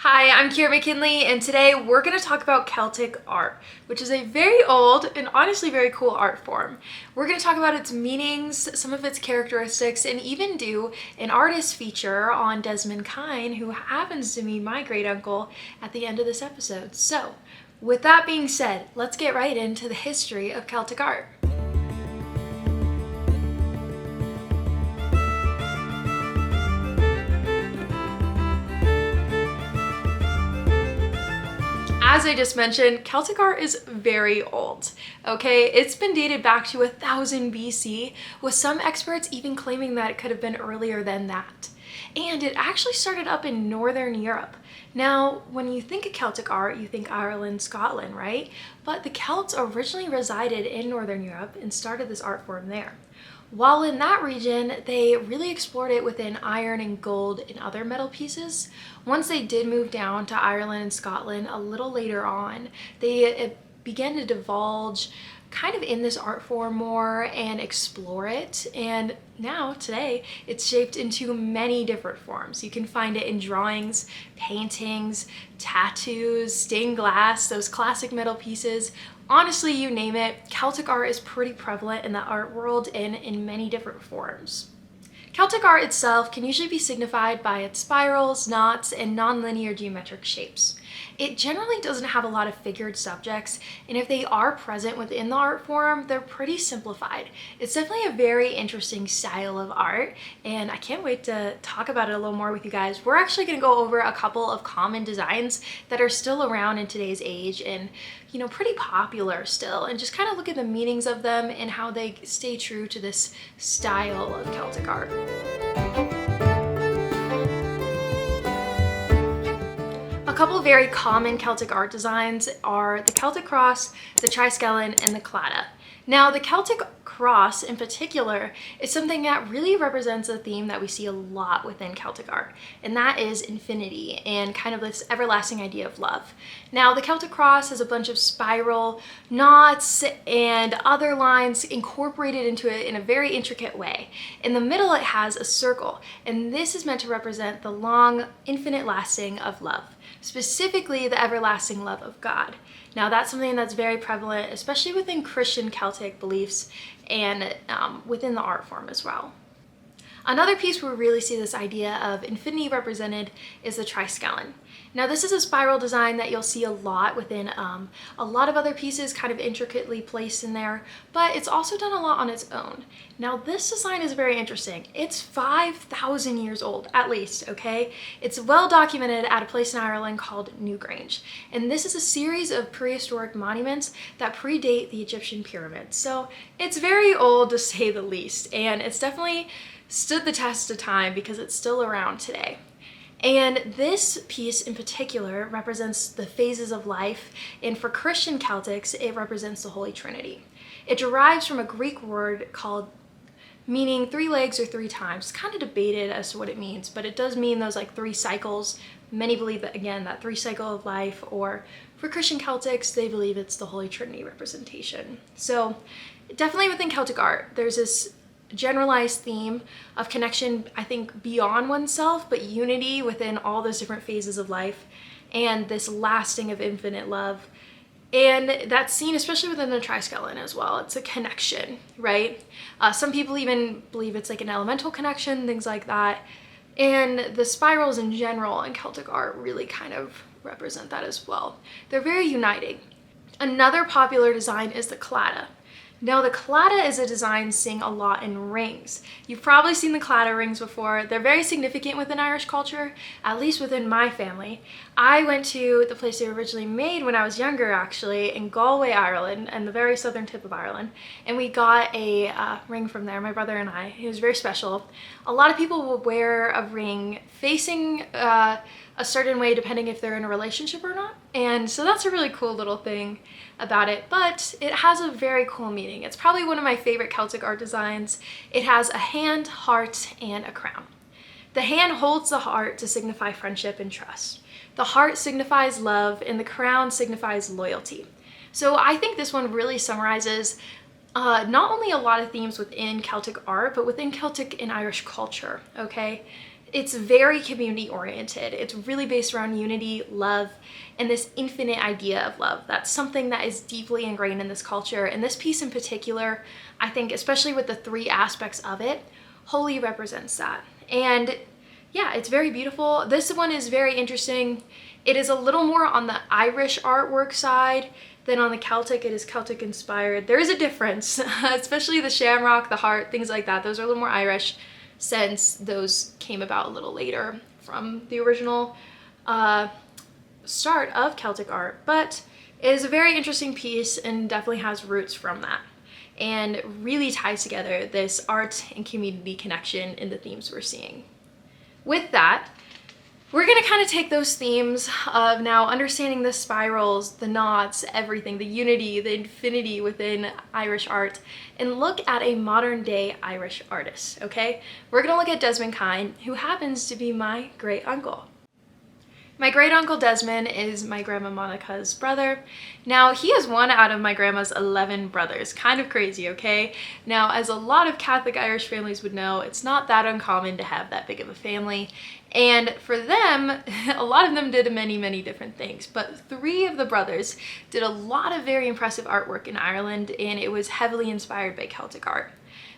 Hi, I'm Kira McKinley, and today we're going to talk about Celtic art, which is a very old and honestly very cool art form. We're going to talk about its meanings, some of its characteristics, and even do an artist feature on Desmond Kyne, who happens to be my great uncle, at the end of this episode. So, with that being said, let's get right into the history of Celtic art. As I just mentioned, Celtic art is very old, okay? It's been dated back to 1000 BC, with some experts even claiming that it could have been earlier than that. And it actually started up in Northern Europe. Now, when you think of Celtic art, you think Ireland, Scotland, right? But the Celts originally resided in Northern Europe and started this art form there. While in that region, they really explored it within iron and gold and other metal pieces. Once they did move down to Ireland and Scotland a little later on, they began to divulge kind of in this art form more and explore it. And now, today, it's shaped into many different forms. You can find it in drawings, paintings, tattoos, stained glass, those classic metal pieces. Honestly, you name it, Celtic art is pretty prevalent in the art world and in many different forms. Celtic art itself can usually be signified by its spirals, knots, and non-linear geometric shapes. It generally doesn't have a lot of figured subjects, and if they are present within the art form, they're pretty simplified. It's definitely a very interesting style of art, and I can't wait to talk about it a little more with you guys. We're actually going to go over a couple of common designs that are still around in today's age and pretty popular still, and just kind of look at the meanings of them and how they stay true to this style of Celtic art. A couple very common Celtic art designs are the Celtic cross, the triskelion, and the claddagh. Now, the Celtic cross in particular is something that really represents a theme that we see a lot within Celtic art, and that is infinity and kind of this everlasting idea of love. Now, the Celtic cross has a bunch of spiral knots and other lines incorporated into it in a very intricate way. In the middle, it has a circle, and this is meant to represent the long, infinite lasting of love, specifically the everlasting love of God. Now, that's something that's very prevalent, especially within Christian Celtic beliefs and within the art form as well. Another piece where we really see this idea of infinity represented is the triskelion. Now, this is a spiral design that you'll see a lot within a lot of other pieces kind of intricately placed in there, but it's also done a lot on its own. Now, this design is very interesting. It's 5,000 years old, at least, okay? It's well documented at a place in Ireland called Newgrange, and this is a series of prehistoric monuments that predate the Egyptian pyramids. So it's very old to say the least, and it's definitely stood the test of time because it's still around today. And this piece in particular represents the phases of life, and for Christian Celtics, it represents the Holy Trinity. It derives from a Greek word called meaning 3 legs or 3 times. It's kind of debated as to what it means, but it does mean those like 3 cycles. Many believe that, again, that 3 cycle of life, or for Christian Celtics, they believe it's the Holy Trinity representation. So definitely within Celtic art, there's this generalized theme of connection, I think, beyond oneself, but unity within all those different phases of life, and this lasting of infinite love. And that's seen especially within the triskelion as well. It's a connection, right? Some people even believe it's like an elemental connection, things like that. And the spirals in general in Celtic art really kind of represent that as well. They're very uniting. Another popular design is the claddagh. Now, the claddagh is a design seen a lot in rings. You've probably seen the claddagh rings before. They're very significant within Irish culture, at least within my family. I went to the place they were originally made when I was younger, actually, in Galway, Ireland, and the very southern tip of Ireland. And we got a ring from there, my brother and I. It was very special. A lot of people will wear a ring facing a certain way depending if they're in a relationship or not. And so that's a really cool little thing about it, but it has a very cool meaning. It's probably one of my favorite Celtic art designs. It has a hand, heart, and a crown. The hand holds the heart to signify friendship and trust. The heart signifies love, and the crown signifies loyalty. So I think this one really summarizes not only a lot of themes within Celtic art, but within Celtic and Irish culture, okay? It's very community oriented. It's really based around unity, love, and this infinite idea of love. That's something that is deeply ingrained in this culture. And this piece in particular, I think, especially with the three aspects of it, wholly represents that. And yeah, it's very beautiful. This one is very interesting. It is a little more on the Irish artwork side than on the Celtic. It is Celtic inspired. There is a difference, especially the shamrock, the heart, things like that. Those are a little more Irish, since those came about a little later from the original start of Celtic art. But it is a very interesting piece and definitely has roots from that, and really ties together this art and community connection in the themes we're seeing. With that, we're gonna kind of take those themes of now understanding the spirals, the knots, everything, the unity, the infinity within Irish art, and look at a modern day Irish artist, okay? We're gonna look at Desmond Kyne, who happens to be my great uncle. My great uncle Desmond is my grandma Monica's brother. Now, he is one out of my grandma's 11 brothers. Kind of crazy, okay? Now, as a lot of Catholic Irish families would know, it's not that uncommon to have that big of a family. And for them, a lot of them did many, many different things. But 3 of the brothers did a lot of very impressive artwork in Ireland, and it was heavily inspired by Celtic art.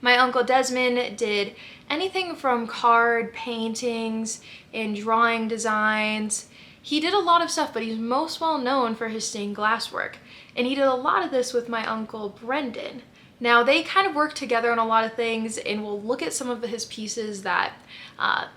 My uncle Desmond did anything from card paintings and drawing designs. He did a lot of stuff, but he's most well known for his stained glass work. And he did a lot of this with my uncle Brendan. Now, they kind of worked together on a lot of things, and we'll look at some of his pieces that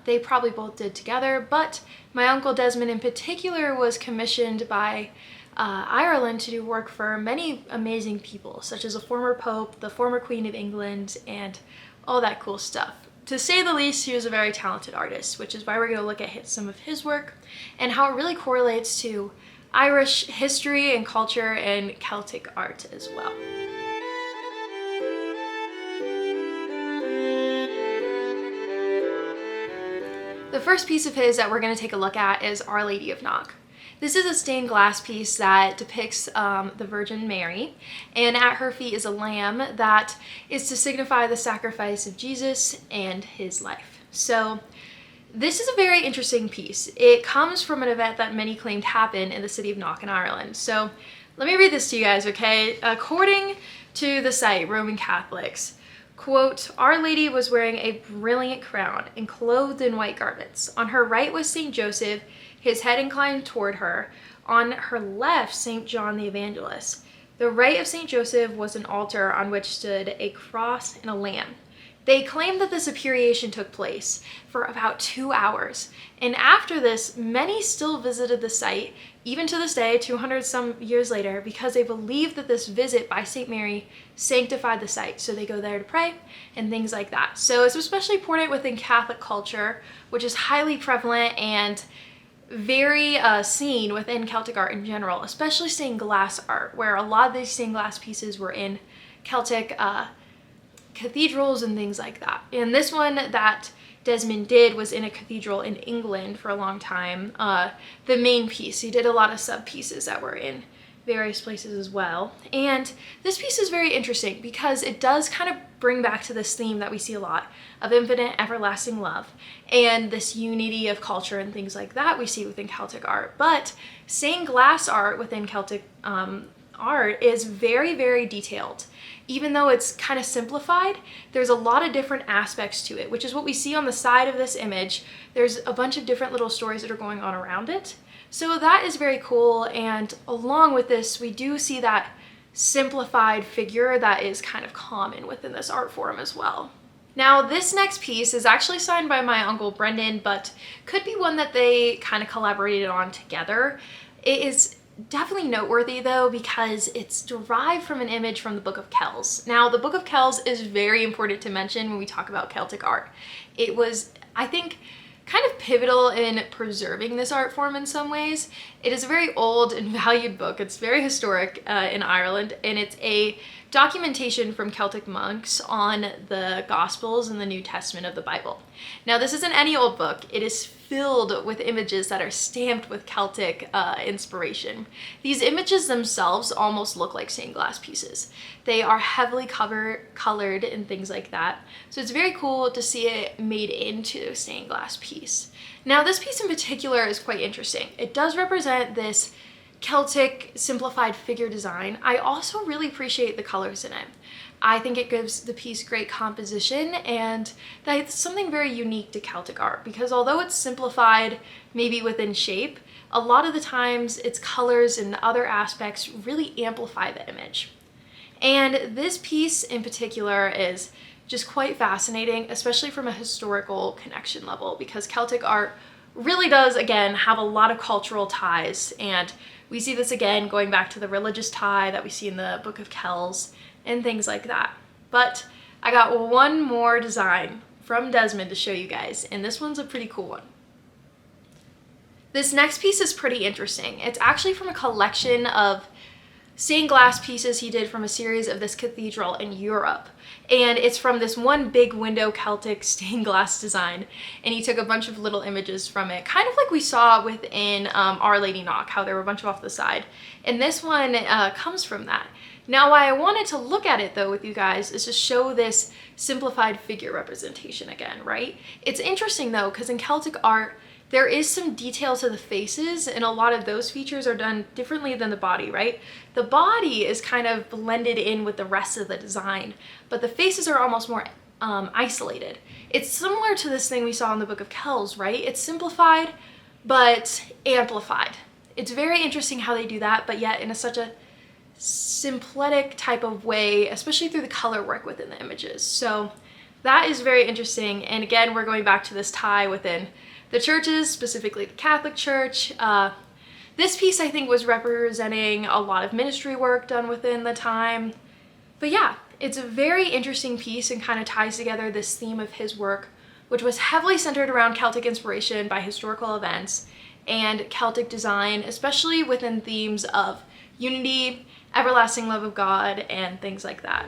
they probably both did together. But my uncle Desmond in particular was commissioned by Ireland to do work for many amazing people, such as a former pope, the former Queen of England, and all that cool stuff. To say the least, he was a very talented artist, which is why we're going to look at some of his work and how it really correlates to Irish history and culture and Celtic art as well. The first piece of his that we're going to take a look at is Our Lady of Knock. This is a stained glass piece that depicts the Virgin Mary, and at her feet is a lamb that is to signify the sacrifice of Jesus and his life. So this is a very interesting piece. It comes from an event that many claimed happened in the city of Knock in Ireland. So let me read this to you guys, okay? According to the site, Roman Catholics, quote, Our Lady was wearing a brilliant crown and clothed in white garments. On her right was St. Joseph, his head inclined toward her. On her left, St. John the Evangelist. The right of St. Joseph was an altar on which stood a cross and a lamb. They claim that this apparition took place for about 2 hours. And after this, many still visited the site, even to this day, 200 some years later, because they believe that this visit by St. Mary sanctified the site. So they go there to pray and things like that. So it's especially important within Catholic culture, which is highly prevalent and very seen within Celtic art in general, especially stained glass art, where a lot of these stained glass pieces were in Celtic cathedrals and things like that. And this one that Desmond did was in a cathedral in England for a long time. The main piece, he did a lot of sub pieces that were in various places as well. And this piece is very interesting because it does kind of bring back to this theme that we see a lot of infinite everlasting love and this unity of culture and things like that we see within Celtic art. But stained glass art within Celtic art is very, very detailed. Even though it's kind of simplified, there's a lot of different aspects to it, which is what we see on the side of this image. There's a bunch of different little stories that are going on around it. So that is very cool, and along with this, we do see that simplified figure that is kind of common within this art form as well. Now, this next piece is actually signed by my uncle Brendan, but could be one that they kind of collaborated on together. It is definitely noteworthy though, because it's derived from an image from the Book of Kells. Now, the Book of Kells is very important to mention when we talk about Celtic art. It was, I think, kind of pivotal in preserving this art form in some ways. It is a very old and valued book. It's very historic in Ireland, and it's a documentation from Celtic monks on the Gospels and the New Testament of the Bible. Now, this isn't any old book. It is filled with images that are stamped with Celtic inspiration. These images themselves almost look like stained glass pieces. They are heavily colored and things like that. So it's very cool to see it made into a stained glass piece. Now, this piece in particular is quite interesting. It does represent this Celtic simplified figure design. I also really appreciate the colors in it. I think it gives the piece great composition, and that's something very unique to Celtic art, because although it's simplified maybe within shape, a lot of the times its colors and other aspects really amplify the image. And this piece in particular is just quite fascinating, especially from a historical connection level, because Celtic art really does, again, have a lot of cultural ties, and we see this again going back to the religious tie that we see in the Book of Kells and things like that. But I got one more design from Desmond to show you guys, and this one's a pretty cool one. This next piece is pretty interesting. It's actually from a collection of stained glass pieces he did from a series of this cathedral in Europe. And it's from this one big window Celtic stained glass design. And he took a bunch of little images from it, kind of like we saw within Our Lady Knock, how there were a bunch off the side. And this one comes from that. Now, why I wanted to look at it though with you guys is to show this simplified figure representation again, right? It's interesting though, because in Celtic art, there is some detail to the faces, and a lot of those features are done differently than the body, right? The body is kind of blended in with the rest of the design, but the faces are almost more isolated. It's similar to this thing we saw in the Book of Kells, right? It's simplified, but amplified. It's very interesting how they do that, but yet in such a symplectic type of way, especially through the color work within the images. So that is very interesting. And again, we're going back to this tie within the churches, specifically the Catholic Church. This piece, I think, was representing a lot of ministry work done within the time. But yeah, it's a very interesting piece and kind of ties together this theme of his work, which was heavily centered around Celtic inspiration by historical events and Celtic design, especially within themes of unity, everlasting love of God, and things like that.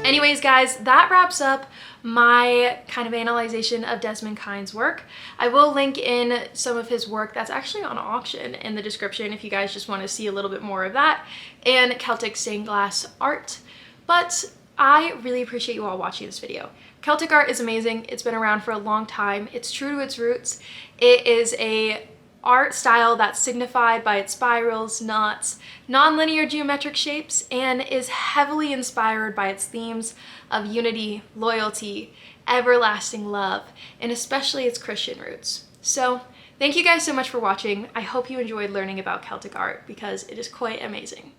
Anyways, guys, that wraps up my kind of analyzation of Desmond Kyne's work. I will link in some of his work that's actually on auction in the description if you guys just want to see a little bit more of that, and Celtic stained glass art. But I really appreciate you all watching this video. Celtic art is amazing. It's been around for a long time. It's true to its roots. It is a art style that's signified by its spirals, knots, non-linear geometric shapes, and is heavily inspired by its themes of unity, loyalty, everlasting love, and especially its Christian roots. So thank you guys so much for watching. I hope you enjoyed learning about Celtic art because it is quite amazing.